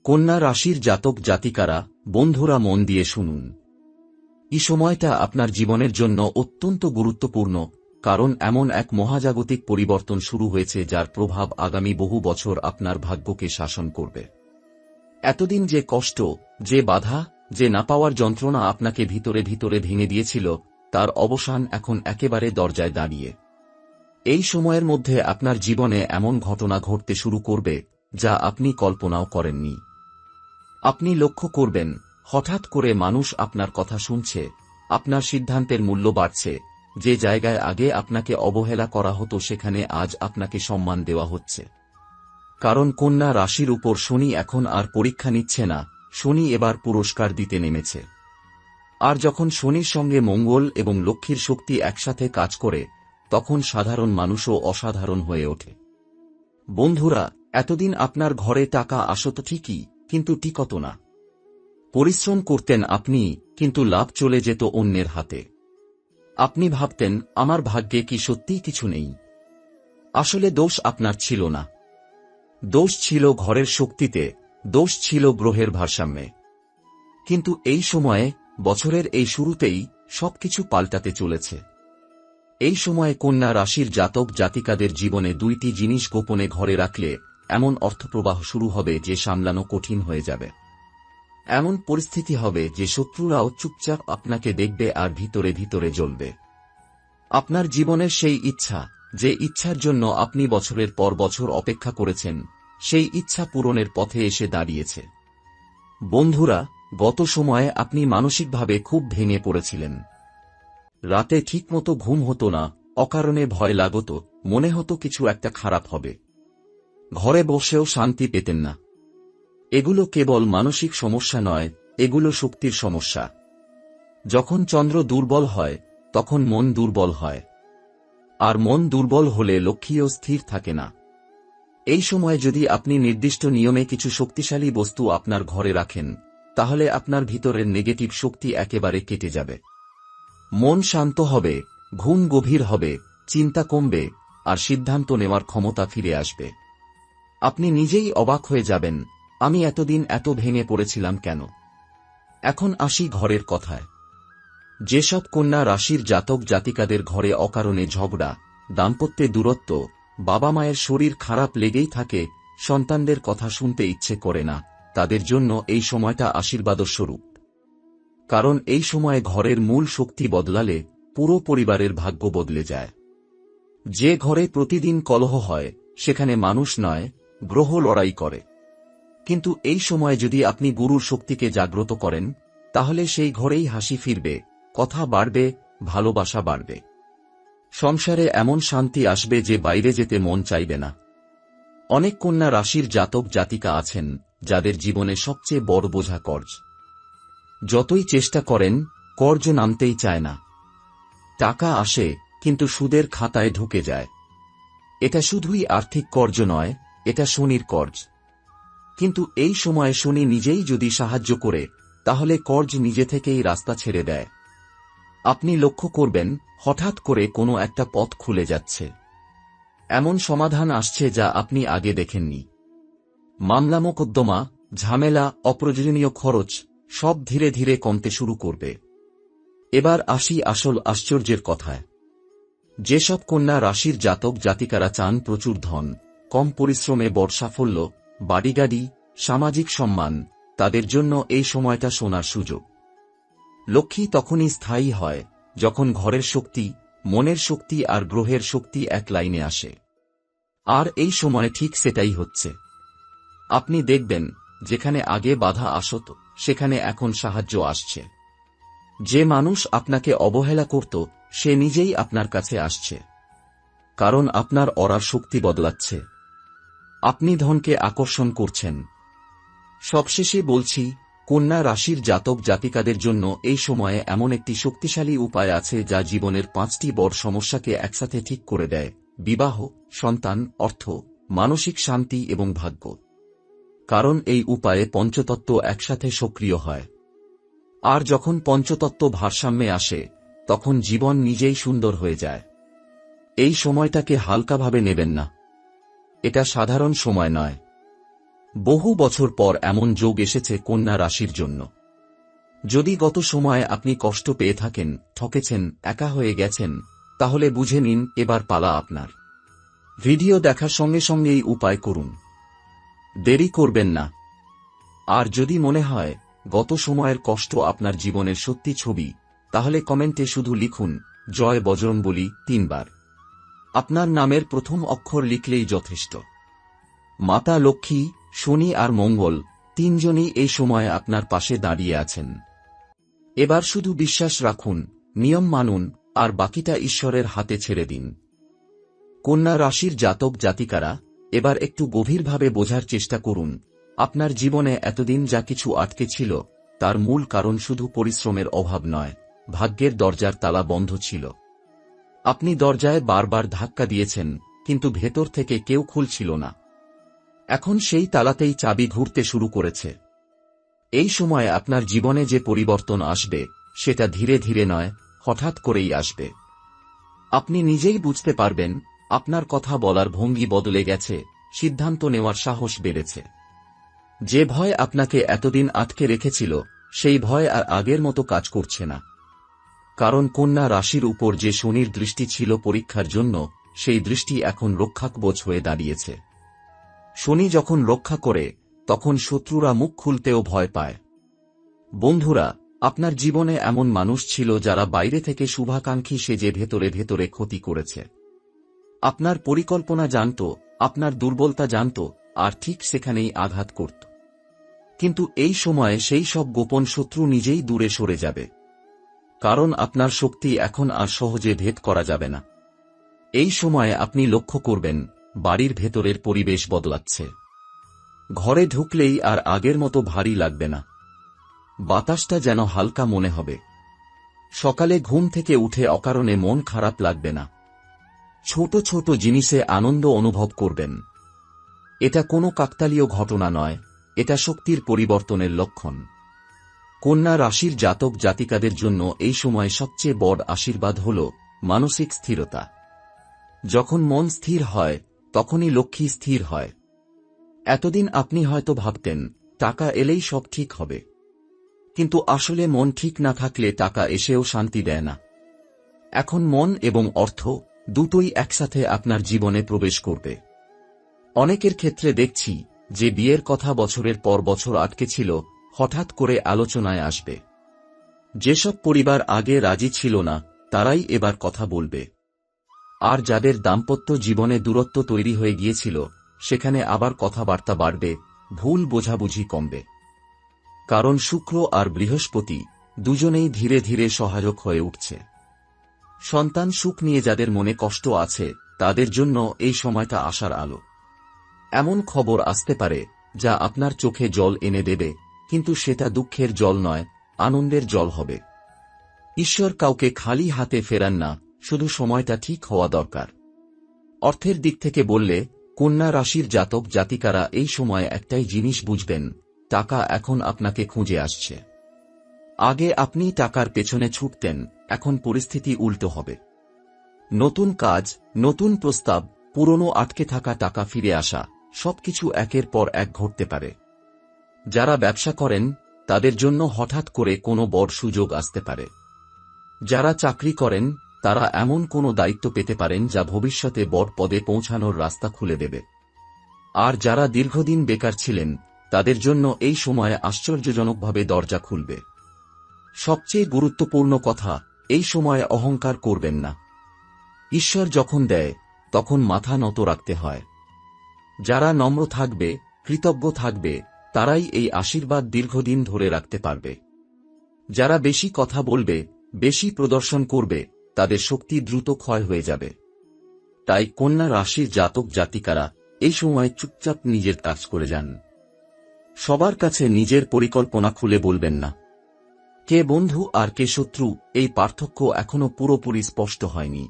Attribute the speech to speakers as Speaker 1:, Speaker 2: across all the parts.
Speaker 1: কন্যা রাশির জাতক জাতিকারা, বন্ধুরা মন দিয়ে শুনুন। এই সময়টা আপনার জীবনের জন্য অত্যন্ত গুরুত্বপূর্ণ, কারণ এমন এক মহাজাগতিক পরিবর্তন শুরু হয়েছে যার প্রভাব আগামী বহু বছর আপনার ভাগ্যকে শাসন করবে। এতদিন যে কষ্ট, যে বাধা, যে না পাওয়ার যন্ত্রণা আপনাকে ভিতরে ভিতরে ভেঙে দিয়েছিল, তার অবসান এখন একেবারে দরজায় দাঁড়িয়ে। এই সময়ের মধ্যে আপনার জীবনে এমন ঘটনা ঘটতে শুরু করবে যা আপনি কল্পনাও করেননি। আপনি লক্ষ্য করবেন, হঠাৎ করে মানুষ আপনার কথা শুনছে, আপনার সিদ্ধান্তের মূল্য বাড়ছে, যে জায়গায় আগে আপনাকে অবহেলা করা হতো সেখানে আজ আপনাকে সম্মান দেওয়া হচ্ছে। কারণ কন্যা রাশির উপর শনি এখন আর পরীক্ষা নিচ্ছে না, শনি এবার পুরস্কার দিতে নেমেছে। আর যখন শনির সঙ্গে মঙ্গল এবং লক্ষ্মীর শক্তি একসাথে কাজ করে, তখন সাধারণ মানুষও অসাধারণ হয়ে ওঠে। বন্ধুরা, এতদিন আপনার ঘরে টাকা আসত ঠিকই, কিন্তু টিকত না। পরিশ্রম করতেন আপনি, কিন্তু লাভ চলে যেত অন্যের হাতে। আপনি ভাবতেন, আমার ভাগ্যে কি সত্যিই কিছু নেই? আসলে দোষ আপনার ছিল না। দোষ ছিল ঘরের শক্তিতে, দোষ ছিল গ্রহের ভারসাম্যে। কিন্তু এই সময়ে, বছরের এই শুরুতেই সবকিছু পাল্টাতে চলেছে। এই সময়ে কন্যা রাশির জাতক জাতিকাদের জীবনে দুইটি জিনিস গোপনে ঘরে রাখলে এমন অর্থপ্রবাহ শুরু হবে যে সামলানো কঠিন হয়ে যাবে। এমন পরিস্থিতি হবে যে শত্রুরাও চুপচাপ আপনাকে দেখবে আর ভিতরে ভিতরে জ্বলবে। আপনার জীবনের সেই ইচ্ছা, যে ইচ্ছার জন্য আপনি বছরের পর বছর অপেক্ষা করেছেন, সেই ইচ্ছা পূরণের পথে এসে দাঁড়িয়েছে। বন্ধুরা, গত সময়ে আপনি মানসিকভাবে খুব ভেঙে পড়েছিলেন। রাতে ঠিকমতো ঘুম হতো না, অকারণে ভয় লাগত, মনে হতো কিছু একটা খারাপ হবে। ঘরে বসেও শান্তি পেতেন না। এগুলো কেবল মানসিক সমস্যা নয়, এগুলো শক্তির সমস্যা। যখন চন্দ্র দুর্বল হয়, তখন মন দুর্বল হয়। আর মন দুর্বল হলে লক্ষ্মীও স্থির থাকে না। এই সময় যদি আপনি নির্দিষ্ট নিয়মে কিছু শক্তিশালী বস্তু আপনার ঘরে রাখেন, তাহলে আপনার ভিতরের নেগেটিভ শক্তি একেবারে কেটে যাবে। মন শান্ত হবে, ঘুম গভীর হবে, চিন্তা কমবে, আর সিদ্ধান্ত নেওয়ার ক্ষমতা ফিরে আসবে। আপনি নিজেই অবাক হয়ে যাবেন, আমি এতদিন এত ভেঙে পড়েছিলাম কেন? এখন আসি ঘরের কথায়। যেসব কন্যা রাশির জাতক জাতিকাদের ঘরে অকারণে ঝগড়া, দাম্পত্যে দূরত্ব, বাবা মায়ের শরীর খারাপ লেগেই থাকে, সন্তানদের কথা শুনতে ইচ্ছে করে না, তাদের জন্য এই সময়টা আশীর্বাদস্বরূপ। কারণ এই সময়ে ঘরের মূল শক্তি বদলালে পুরো পরিবারের ভাগ্য বদলে যায়। যে ঘরে প্রতিদিন কলহ হয়, সেখানে মানুষ নয়, গ্রহ লড়াই করে। কিন্তু এই সময় যদি আপনি গুরুর শক্তিকে জাগ্রত করেন, তাহলে সেই ঘরেই হাসি ফিরবে, কথা বাড়বে, ভালোবাসা বাড়বে। সংসারে এমন শান্তি আসবে যে বাইরে যেতে মন চাইবে না। অনেক কন্যা রাশির জাতক জাতিকা আছেন, যাদের জীবনে সবচেয়ে বড় বোঝা কর্জ। যতই চেষ্টা করেন, কর্জ নামতেই চায় না। টাকা আসে, কিন্তু সুদের খাতায় ঢুকে যায়। এটা শুধুই আর্থিক কর্জ নয়, এটা শনির কর্জ। কিন্তু এই সময়ে শনি নিজেই যদি সাহায্য করে, তাহলে কর্জ নিজে থেকেই রাস্তা ছেড়ে দেয়। আপনি লক্ষ্য করবেন, হঠাৎ করে কোনো একটা পথ খুলে যাচ্ছে। এমন সমাধান আসছে যা আপনি আগে দেখেননি। মামলা মোকদ্দমা, ঝামেলা, অপ্রয়োজনীয় খরচ সব ধীরে ধীরে কমতে শুরু করবে। এবার আসি আসল আশ্চর্যের কথায়। যেসব কন্যা রাশির জাতক জাতিকারা চান প্রচুর ধন, কম পরিশ্রমে বড় সাফল্য, বাড়িগাড়ি, সামাজিক সম্মান, তাদের জন্য এই সময়টা সোনার সুযোগ। লক্ষ্মী তখনই স্থায়ী হয়, যখন ঘরের শক্তি, মনের শক্তি আর গ্রহের শক্তি এক লাইনে আসে। আর এই সময় ঠিক সেটাই হচ্ছে। আপনি দেখবেন, যেখানে আগে বাধা আসত, সেখানে এখন সাহায্য আসছে। যে মানুষ আপনাকে অবহেলা করত, সে নিজেই আপনার কাছে আসছে। কারণ আপনার অরার শক্তি বদলাচ্ছে। আপনি ধনকে আকর্ষণ করছেন। সবশেষে বলছি, কন্যা রাশির জাতক জাতিকাদের জন্য এই সময়ে এমন একটি শক্তিশালী উপায় আছে যা জীবনের 5টি বড় সমস্যাকে একসাথে ঠিক করে দেয়: বিবাহ, সন্তান, অর্থ, মানসিক শান্তি এবং ভাগ্য। কারণ এই উপায়ে পঞ্চতত্ত্ব একসাথে সক্রিয় হয়। আর যখন পঞ্চতত্ত্ব ভারসাম্যে আসে, তখন জীবন নিজেই সুন্দর হয়ে যায়। এই সময়টাকে হালকাভাবে নেবেন না। এটা সাধারণ সময় নয়। বহু বছর পর এমন যোগ এসেছে কন্যা রাশির জন্য। যদি গত সময়ে আপনি কষ্ট পেয়ে থাকেন, ঠকেছেন, একা হয়ে গেছেন, তাহলে বুঝে নিন এবার পালা আপনার। ভিডিও দেখার সঙ্গে সঙ্গে এই উপায় করুন, দেরি করবেন না। আর যদি মনে হয় গত সময়ের কষ্ট আপনার জীবনের সত্যি ছবি, তাহলে কমেন্টে শুধু লিখুন জয় বজরংবলী 3 বার। আপনার নামের প্রথম অক্ষর লিখলেই যথেষ্ট। মাতা লক্ষ্মী, শনি আর মঙ্গল তিনজনই এই সময়ে আপনার পাশে দাঁড়িয়ে আছেন। এবার শুধু বিশ্বাস রাখুন, নিয়ম মানুন, আর বাকিটা ঈশ্বরের হাতে ছেড়ে দিন। কন্যা রাশির জাতক জাতিকারা, এবার একটু গভীরভাবে বোঝার চেষ্টা করুন। আপনার জীবনে এতদিন যা কিছু আটকে ছিল, তার মূল কারণ শুধু পরিশ্রমের অভাব নয়, ভাগ্যের দরজার তালা বন্ধ ছিল। আপনি দরজায় বারবার ধাক্কা দিয়েছেন, কিন্তু ভেতর থেকে কেউ খুলছিল না। এখন সেই তালাতেই চাবি ঘুরতে শুরু করেছে। এই সময় আপনার জীবনে যে পরিবর্তন আসবে, সেটা ধীরে ধীরে নয়, হঠাৎ করেই আসবে। আপনি নিজেই বুঝতে পারবেন, আপনার কথা বলার ভঙ্গি বদলে গেছে, সিদ্ধান্ত নেওয়ার সাহস বেড়েছে। যে ভয় আপনাকে এতদিন আটকে রেখেছিল, সেই ভয় আর আগের মতো কাজ করছে না। কারণ কন্যা রাশির উপর যে শনির দৃষ্টি ছিল পরীক্ষার জন্য, সেই দৃষ্টি এখন রক্ষাকবচ হয়ে দাঁড়িয়েছে। শনি যখন রক্ষা করে, তখন শত্রুরা মুখ খুলতেও ভয় পায়। বন্ধুরা, আপনার জীবনে এমন মানুষ ছিল যারা বাইরে থেকে শুভাকাঙ্ক্ষী সেজে ভেতরে ভেতরে ক্ষতি করেছে। আপনার পরিকল্পনা জানত, আপনার দুর্বলতা জানত, আর ঠিক সেখানেই আঘাত করত। কিন্তু এই সময়ে সেই সব গোপন শত্রু নিজেই দূরে সরে যাবে। কারণ আপনার শক্তি এখন আর সহজে ভেদ করা যাবে না। এই সময়ে আপনি লক্ষ্য করবেন, বাড়ির ভেতরের পরিবেশ বদলাচ্ছে। ঘরে ঢুকলেই আর আগের মতো ভারী লাগবে না। বাতাসটা যেন হালকা মনে হবে। সকালে ঘুম থেকে উঠে অকারণে মন খারাপ লাগবে না। ছোট ছোট জিনিসে আনন্দ অনুভব করবেন। এটা কোনো কাকতালীয় ঘটনা নয়, এটা শক্তির পরিবর্তনের লক্ষণ। কন্যা রাশির জাতক জাতিকাদের জন্য এই সময় সবচেয়ে বড় আশীর্বাদ হল মানসিক স্থিরতা। যখন মন স্থির হয়, তখনই লক্ষ্মী স্থির হয়। এতদিন আপনি হয়তো ভাবতেন, টাকা এলেই সব ঠিক হবে। কিন্তু আসলে মন ঠিক না থাকলে টাকা এসেও শান্তি দেয় না। এখন মন এবং অর্থ দুটোই একসাথে আপনার জীবনে প্রবেশ করবে। অনেকের ক্ষেত্রে দেখছি যে বিয়ের কথা বছরের পর বছর আটকে ছিল, হঠাৎ করে আলোচনায় আসবে। যেসব পরিবার আগে রাজি ছিল না, তারাই এবার কথা বলবে। আর যাদের দাম্পত্য জীবনে দূরত্ব তৈরি হয়ে গিয়েছিল, সেখানে আবার কথাবার্তা বাড়বে, ভুল বোঝাবুঝি কমবে। কারণ শুক্র আর বৃহস্পতি দুজনেই ধীরে ধীরে সহায়ক হয়ে উঠছে। সন্তান সুখ নিয়ে যাদের মনে কষ্ট আছে, তাদের জন্য এই সময়টা আশার আলো। এমন খবর আসতে পারে যা আপনার চোখে জল এনে দেবে, কিন্তু সেটা দুঃখের জল নয়, আনন্দের জল হবে। ঈশ্বর কাউকে খালি হাতে ফেরান না, শুধু সময়টা ঠিক হওয়া দরকার। অর্থের দিক থেকে বললে, কন্যা রাশির জাতক জাতিকারা এই সময় একটাই জিনিস বুঝবেন, টাকা এখন আপনাকে খুঁজে আসছে। আগে আপনি টাকার পেছনে ছুটতেন, এখন পরিস্থিতি উল্টো হবে। নতুন কাজ, নতুন প্রস্তাব, পুরনো আটকে থাকা টাকা ফিরে আসা, সবকিছু একের পর এক ঘটতে পারে। যারা ব্যবসা করেন, তাদের জন্য হঠাৎ করে কোনো বড় সুযোগ আসতে পারে। যারা চাকরি করেন, তারা এমন কোনো দায়িত্ব পেতে পারেন যা ভবিষ্যতে বড় পদে পৌঁছানোর রাস্তা খুলে দেবে। আর যারা দীর্ঘদিন বেকার ছিলেন, তাদের জন্য এই সময়ে আশ্চর্যজনকভাবে দরজা খুলবে। সবচেয়ে গুরুত্বপূর্ণ কথা, এই সময়ে অহংকার করবেন না। ঈশ্বর যখন দেয়, তখন মাথা নত রাখতে হয়। যারা নম্র থাকবে, কৃতজ্ঞ থাকবে, তারাই এই আশীর্বাদ দীর্ঘদিন ধরে রাখতে পারবে। যারা বেশি কথা বলবে, বেশি প্রদর্শন করবে, তাদের শক্তি দ্রুত ক্ষয় হয়ে যাবে। তাই কন্যা রাশির জাতক জাতিকারা এই সময় চুপচাপ নিজের কাজ করে যান। সবার কাছে নিজের পরিকল্পনা খুলে বলবেন না। কে বন্ধু আর কে শত্রু, এই পার্থক্য এখনো পুরোপুরি স্পষ্ট হয়নি।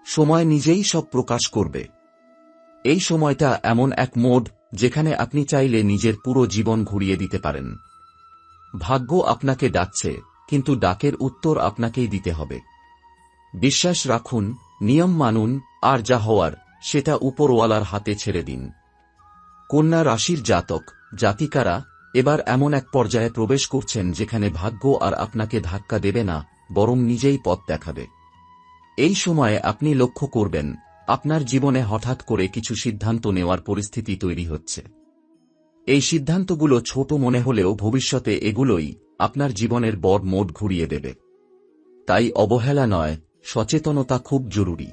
Speaker 1: সময় নিজেই সব প্রকাশ করবে। এই সময়টা এমন এক মোড, যেখানে আপনি চাইলে নিজের পুরো জীবন ঘুরিয়ে দিতে পারেন। ভাগ্য আপনাকে ডাকছে, কিন্তু ডাকের উত্তর আপনাকেই দিতে হবে। বিশ্বাস রাখুন, নিয়ম মানুন, আর যা হওয়ার সেটা উপরওয়ালার হাতে ছেড়ে দিন। কন্যা রাশির জাতক জাতিকারা এবার এমন এক পর্যায়ে প্রবেশ করছেন যেখানে ভাগ্য আর আপনাকে ধাক্কা দেবে না, বরং নিজেই পথ দেখাবে। এই সময়ে আপনি লক্ষ্য করবেন আপনার জীবনে হঠাৎ করে কিছু সিদ্ধান্ত নেওয়ার পরিস্থিতি তৈরি হচ্ছে। এই সিদ্ধান্তগুলো ছোট মনে হলেও ভবিষ্যতে এগুলোই আপনার জীবনের বড় মোড় ঘুরিয়ে দেবে। তাই অবহেলা নয়, সচেতনতা খুব জরুরি।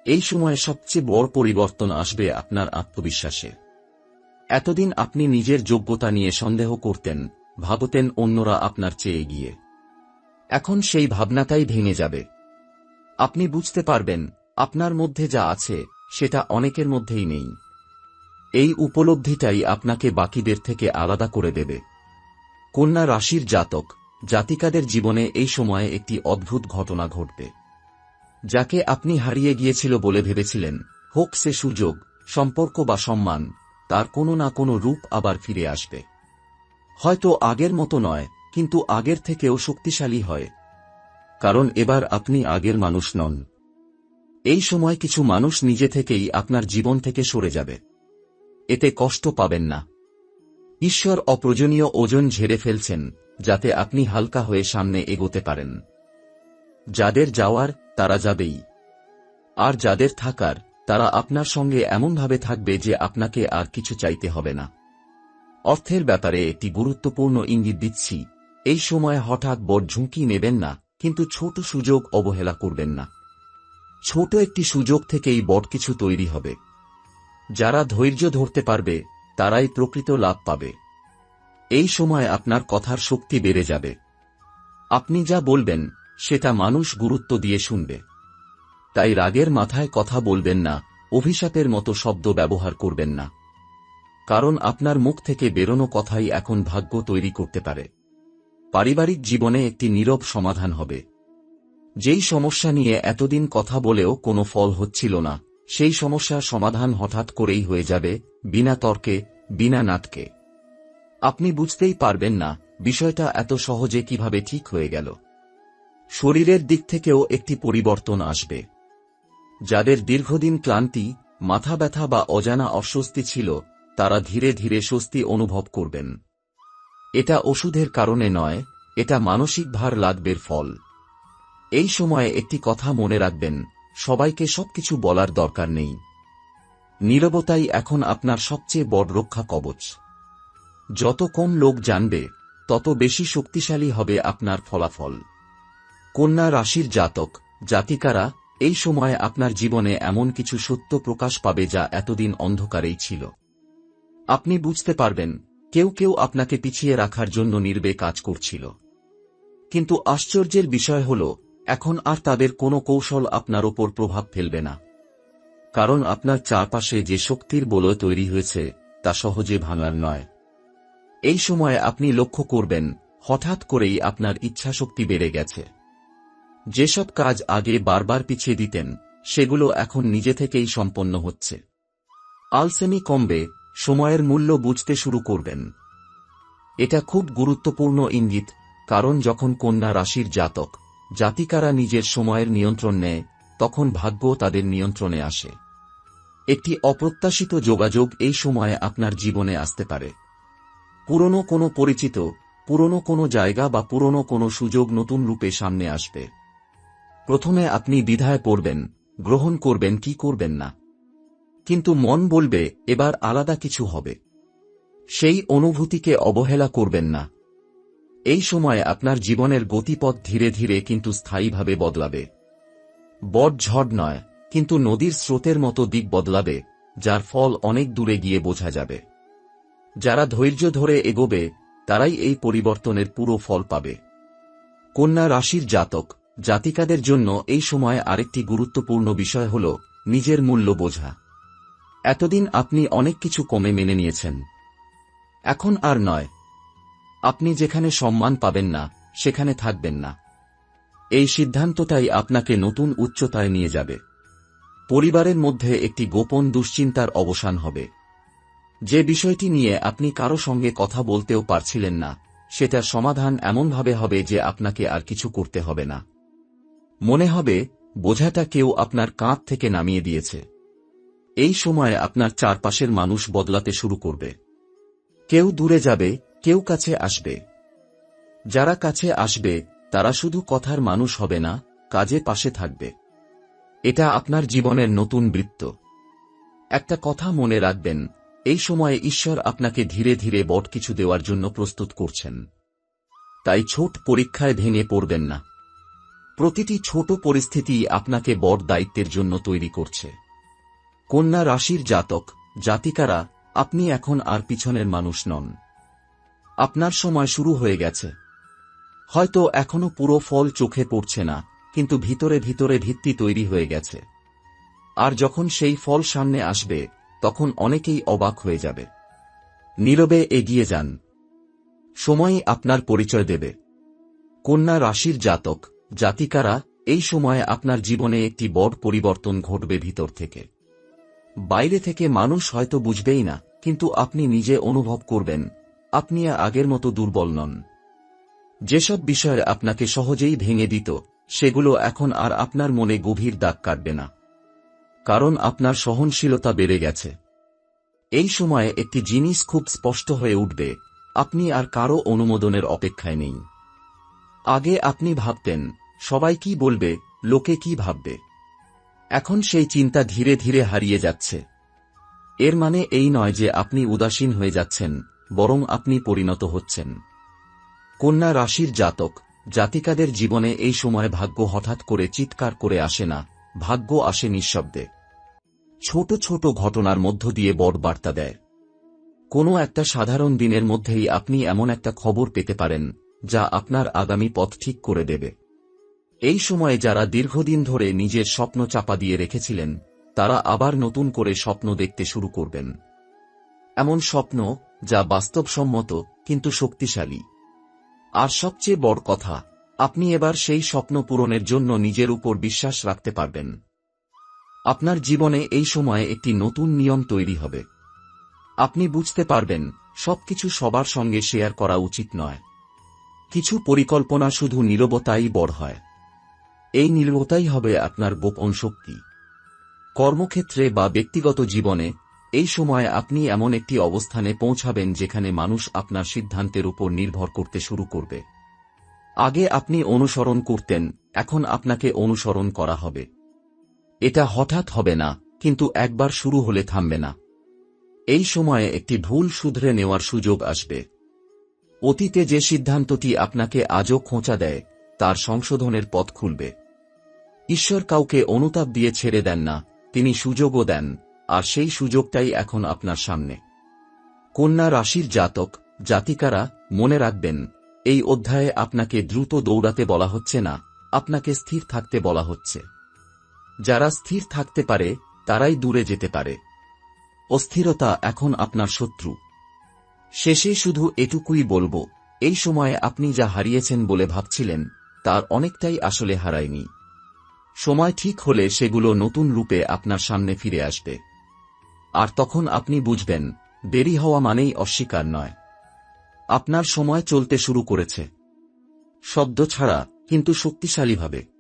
Speaker 1: এই সময়ে সবচেয়ে বড় পরিবর্তন আসবে আপনার আত্মবিশ্বাসে। এতদিন আপনি নিজের যোগ্যতা নিয়ে সন্দেহ করতেন, ভাবতেন অন্যরা আপনার চেয়ে এগিয়ে। এখন সেই ভাবনাটাই ভেঙে যাবে। আপনি বুঝতে পারবেন আপনার মধ্যে যা আছে সেটা অনেকের মধ্যেই নেই। এই উপলব্ধিটাই আপনাকে বাকিদের থেকে আলাদা করে দেবে। কন্যা রাশির জাতক জাতিকাদের জীবনে এই সময়ে একটি অদ্ভুত ঘটনা ঘটবে। যাকে আপনি হারিয়ে গিয়েছিল বলে ভেবেছিলেন, হোক সে সুযোগ, সম্পর্ক বা সম্মান, তার কোনো না কোনো রূপ আবার ফিরে আসবে। হয়তো আগের মতো নয়, কিন্তু আগের থেকেও শক্তিশালী হয়। কারণ এবার আপনি আগের মানুষ নন। এই সময় কিছু মানুষ নিজে থেকেই আপনার জীবন থেকে সরে যাবে। এতে কষ্ট পাবেন না। ঈশ্বর অপ্রয়োজনীয় ওজন ঝেড়ে ফেলছেন, যাতে আপনি হালকা হয়ে সামনে এগোতে পারেন। যাদের যাওয়ার তারা যাবেই, আর যাদের থাকার তারা আপনার সঙ্গে এমনভাবে থাকবে যে আপনাকে আর কিছু চাইতে হবে না। অর্থের ব্যাপারে একটি গুরুত্বপূর্ণ ইঙ্গিত দিচ্ছি। এই সময় হঠাৎ বড় ঝুঁকি নেবেন না, কিন্তু ছোট সুযোগ অবহেলা করবেন না। ছোট একটি সুযোগ থেকেই বড় কিছু তৈরি হবে। যারা ধৈর্য ধরতে পারবে তারাই প্রকৃত লাভ পাবে। এই সময় আপনার কথার শক্তি বেড়ে যাবে। আপনি যা বলবেন সেটা মানুষ গুরুত্ব দিয়ে শুনবে। তাই রাগের মাথায় কথা বলবেন না, অভিশাপের মতো শব্দ ব্যবহার করবেন না। কারণ আপনার মুখ থেকে বেরোনো কথাই এখন ভাগ্য তৈরি করতে পারে। পারিবারিক জীবনে একটি নীরব সমাধান হবে। যেই সমস্যা নিয়ে এতদিন কথা বলেও কোনো ফল হচ্ছিল না, সেই সমস্যার সমাধান হঠাৎ করেই হয়ে যাবে, বিনা তর্কে, বিনা নাটকে। আপনি বুঝতেই পারবেন না বিষয়টা এত সহজে কিভাবে ঠিক হয়ে গেল। শরীরের দিক থেকেও একটি পরিবর্তন আসবে। যাদের দীর্ঘদিন ক্লান্তি, মাথা ব্যথা বা অজানা অস্বস্তি ছিল, তারা ধীরে ধীরে স্বস্তি অনুভব করবেন। এটা ওষুধের কারণে নয়, এটা মানসিক ভার লাঘবের ফল। এই সময়ে একটি কথা মনে রাখবেন, সবাইকে সবকিছু বলার দরকার নেই। নীরবতাই এখন আপনার সবচেয়ে বড় রক্ষা কবচ। যত কম লোক জানবে, তত বেশি শক্তিশালী হবে আপনার ফলাফল। কন্যা রাশির জাতক জাতিকারা এই সময়ে আপনার জীবনে এমন কিছু সত্য প্রকাশ পাবে যা এতদিন অন্ধকারেই ছিল। আপনি বুঝতে পারবেন কেউ কেউ আপনাকে পিছিয়ে রাখার জন্য নীরবে কাজ করছিল। কিন্তু আশ্চর্যের বিষয় হল, এখন আর তাদের কোনো কৌশল আপনার ওপর প্রভাব ফেলবে না। কারণ আপনার চারপাশে যে শক্তির বলয় তৈরি হয়েছে তা সহজে ভাঙার নয়। এই সময়ে আপনি লক্ষ্য করবেন হঠাৎ করেই আপনার ইচ্ছাশক্তি বেড়ে গেছে। যেসব কাজ আগে বারবার পিছিয়ে দিতেন, সেগুলো এখন নিজে থেকেই সম্পন্ন হচ্ছে। আলসেমি কমবে, সময়ের মূল্য বুঝতে শুরু করবেন। এটা খুব গুরুত্বপূর্ণ ইঙ্গিত, কারণ যখন কন্যা রাশির জাতক জাতিকারা নিজের সময়ের নিয়ন্ত্রণ নেয়, তখন ভাগ্য তাদের নিয়ন্ত্রণে আসে। একটি অপ্রত্যাশিত যোগাযোগ এই সময়ে আপনার জীবনে আসতে পারে। পুরনো কোনো পরিচিত, পুরনো কোনো জায়গা বা পুরনো কোনো সুযোগ নতুন রূপে সামনে আসবে। প্রথমে আপনি দ্বিধায় পড়বেন, গ্রহণ করবেন কি করবেন না। কিন্তু মন বলবে এবার আলাদা কিছু হবে। সেই অনুভূতিকে অবহেলা করবেন না। এই সময় আপনার জীবনের গতিপথ ধীরে ধীরে কিন্তু স্থায়ীভাবে বদলাবে। বড় ঝড় নয়, কিন্তু নদীর স্রোতের মতো দিক বদলাবে, যার ফল অনেক দূরে গিয়ে বোঝা যাবে। যারা ধৈর্য ধরে এগোবে তারাই এই পরিবর্তনের পুরো ফল পাবে। কন্যা রাশির জাতক জাতিকাদের জন্য এই সময় আরেকটি গুরুত্বপূর্ণ বিষয় হল নিজের মূল্য বোঝা। এতদিন আপনি অনেক কিছু কমে মেনে নিয়েছেন। এখন আর নয়। আপনি যেখানে সম্মান পাবেন না, সেখানে থাকবেন না। এই সিদ্ধান্তটাই আপনাকে নতুন উচ্চতায় নিয়ে যাবে। পরিবারের মধ্যে একটি গোপন দুশ্চিন্তার অবসান হবে। যে বিষয়টি নিয়ে আপনি কারো সঙ্গে কথা বলতেও পারছিলেন না, সেটার সমাধান এমনভাবে হবে যে আপনাকে আর কিছু করতে হবে না। মনে হবে বোঝাটা কেউ আপনার কাঁধ থেকে নামিয়ে দিয়েছে। এই সময়ে আপনার চারপাশের মানুষ বদলাতে শুরু করবে। কেউ দূরে যাবে, কেউ কাছে আসবে। যারা কাছে আসবে তারা শুধু কথার মানুষ হবে না, কাজে পাশে থাকবে। এটা আপনার জীবনের নতুন বৃত্ত। একটা কথা মনে রাখবেন, এই সময়ে ঈশ্বর আপনাকে ধীরে ধীরে বড় কিছু দেওয়ার জন্য প্রস্তুত করছেন। তাই ছোট পরীক্ষায় ভেঙে পড়বেন না। প্রতিটি ছোট পরিস্থিতি আপনাকে বড় দায়িত্বের জন্য তৈরি করছে। কন্যা রাশির জাতক জাতিকারা, আপনি এখন আর পিছনের মানুষ নন। আপনার সময় শুরু হয়ে গেছে। হয়তো এখনো পুরো ফল চোখে পড়ছে না, কিন্তু ভিতরে ভিতরে ভিত্তি তৈরি হয়ে গেছে। আর যখন সেই ফল সামনে আসবে, তখন অনেকেই অবাক হয়ে যাবে। নীরবে এগিয়ে যান। সময়ই আপনার পরিচয় দেবে। কন্যা রাশির জাতক জাতিকারা, এই সময়ে আপনার জীবনে একটি বড় পরিবর্তন ঘটবে ভিতর থেকে। বাইরে থেকে মানুষ হয়তো বুঝবেই না, কিন্তু আপনি নিজে অনুভব করবেন আপনি আগের মতো দুর্বল নন। যেসব বিষয় আপনাকে সহজেই ভেঙে দিত, সেগুলো এখন আর আপনার মনে গভীর দাগ কাটবে না। কারণ আপনার সহনশীলতা বেড়ে গেছে। এই সময়ে একটি জিনিস খুব স্পষ্ট হয়ে উঠবে, আপনি আর কারো অনুমোদনের অপেক্ষায় নেই। আগে আপনি ভাবতেন সবাই কি বলবে, লোকে কি ভাববে। এখন সেই চিন্তা ধীরে ধীরে হারিয়ে যাচ্ছে। এর মানে এই নয় যে আপনি উদাসীন হয়ে যাচ্ছেন, বরং আপনি পরিণত হচ্ছেন। কন্যা রাশির জাতক জাতিকাদের জীবনে এই সময় ভাগ্য হঠাৎ করে চিৎকার করে আসে না, ভাগ্য আসে নিঃশব্দে। ছোট ছোট ঘটনার মধ্য দিয়ে বড় বার্তা দেয়। কোনো একটা সাধারণ দিনের মধ্যেই আপনি এমন একটা খবর পেতে পারেন যা আপনার আগামী পথ ঠিক করে দেবে। এই সময়ে যারা দীর্ঘদিন ধরে নিজের স্বপ্ন চাপা দিয়ে রেখেছিলেন, তারা আবার নতুন করে স্বপ্ন দেখতে শুরু করবেন। এমন স্বপ্ন যা বাস্তবসম্মত কিন্তু শক্তিশালী। আর সবচেয়ে বড় কথা, আপনি এবার সেই স্বপ্ন পূরণের জন্য নিজের উপর বিশ্বাস রাখতে পারবেন। আপনার জীবনে এই সময়ে একটি নতুন নিয়ম তৈরি হবে। আপনি বুঝতে পারবেন সবকিছু সবার সঙ্গে শেয়ার করা উচিত নয়। কিছু পরিকল্পনা শুধু নীরবতাই বড় হয়। এই নীরবতাই হবে আপনার গোপন শক্তি। কর্মক্ষেত্রে বা ব্যক্তিগত জীবনে এই সময়ে আপনি এমন একটি অবস্থানে পৌঁছাবেন যেখানে মানুষ আপনার সিদ্ধান্তের উপর নির্ভর করতে শুরু করবে। আগে আপনি অনুসরণ করতেন, এখন আপনাকে অনুসরণ করা হবে। এটা হঠাৎ হবে না, কিন্তু একবার শুরু হলে থামবে না। এই সময়ে একটি ভুল শুধরে নেওয়ার সুযোগ আসবে। অতীতে যে সিদ্ধান্তটি আপনাকে আজও খোঁচা দেয়, তার সংশোধনের পথ খুলবে। ঈশ্বর কাউকে অনুতাপ দিয়ে ছেড়ে দেন না, তিনি সুযোগও দেন, আর সেই সুযোগটাই এখন আপনার সামনে। কন্যা রাশির জাতক জাতিকারা, মনে রাখবেন, এই অধ্যায়ে আপনাকে দ্রুত দৌড়াতে বলা হচ্ছে না, আপনাকে স্থির থাকতে বলা হচ্ছে। যারা স্থির থাকতে পারে তারাই দূরে যেতে পারে। অস্থিরতা এখন আপনার শত্রু। শেষে শুধু এটুকুই বলবো, এই সময়ে আপনি যা হারিয়েছেন বলে ভাবছিলেন, তার অনেকটাই আসলে হারায়নি। সময় ঠিক হলে সেগুলো নতুন রূপে আপনার সামনে ফিরে আসবে। আর তখন আপনি বুঝবেন, দেরি হওয়া মানেই অস্বীকার নয়। আপনার সময় চলতে শুরু করেছে। শব্দ ছাড়া, কিন্তু শক্তিশালীভাবে।